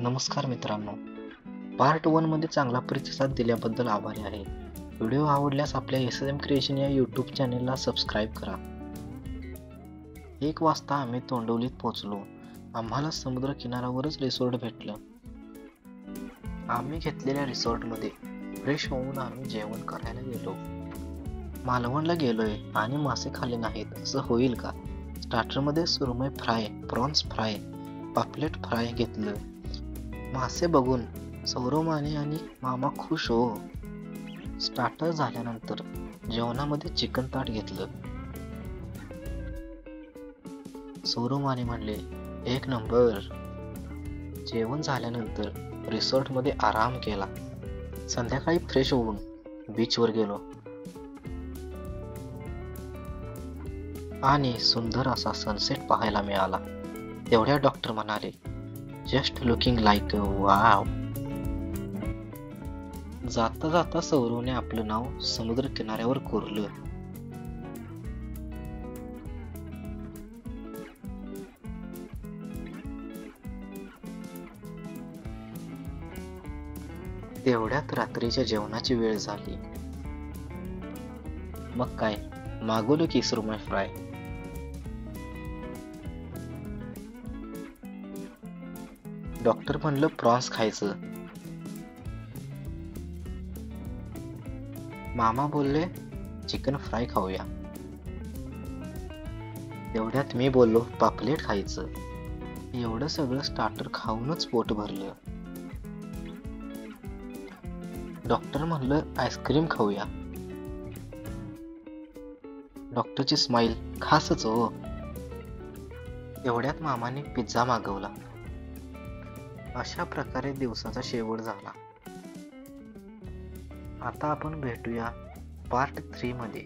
नमस्कार मित्रांनो, पार्ट 1 मध्ये चांगला प्रतिसाद दिल्याबद्दल आभारी आहे. व्हिडिओ आवडल्यास आपल्या एस एम क्रिएशन या यूट्यूब चॅनेलला सबस्क्राईब करा. 1 वाजता आम्ही तोंडवलीत पोहोचलो. आम्हाला समुद्र किनाऱ्यावरच रिसॉर्ट भेटलं. आम्ही घेतलेल्या रिसॉर्टमध्ये फ्रेश होऊन आम्ही जेवण करायला गेलो. मालवणला गेलोय आणि मासे खाल्ले नाहीत असं होईल का? स्टार्टरमध्ये सुरमई फ्राय, प्रॉन्स फ्राय, पापलेट फ्राय घेतलं. मासे बघून सौरव माने आणि मामा खुश हो. स्टार्टर झाल्यानंतर जेवणामध्ये चिकन ताट घेतलं. सौरव माने म्हणले, 1 नंबर. जेवण झाल्यानंतर रिसॉर्टमध्ये आराम केला. संध्याकाळी फ्रेश होऊन बीचवर गेलो आणि सुंदर असा सनसेट पाहायला मिळाला. तेवढ्या डॉक्टर म्हणाले, जस्ट लुकिंग लाईक वाव. जाता जाता सौरवने आपलं नाव समुद्र किनाऱ्यावर कोरलं. तेवढ्यात रात्रीच्या जेवणाची वेळ झाली. मग काय, मागवलं की सुरमई फ्राय. डॉक्टर म्हणलं प्रॉन्स खायचं. मामा बोलले चिकन फ्राय खाऊया. तेवढ्यात मी बोललो पापलेट खायचं. एवढं सगळं स्टार्टर खाऊनच पोट भरलं. डॉक्टर म्हणलं आईस्क्रीम खाऊया. डॉक्टरची स्माईल खासच हो. एवढ्यात मामाने पिझ्झा मागवला. अशा प्रकारे दिवसाचा शेवट झाला. आता आपण भेटूया पार्ट 3 मध्ये.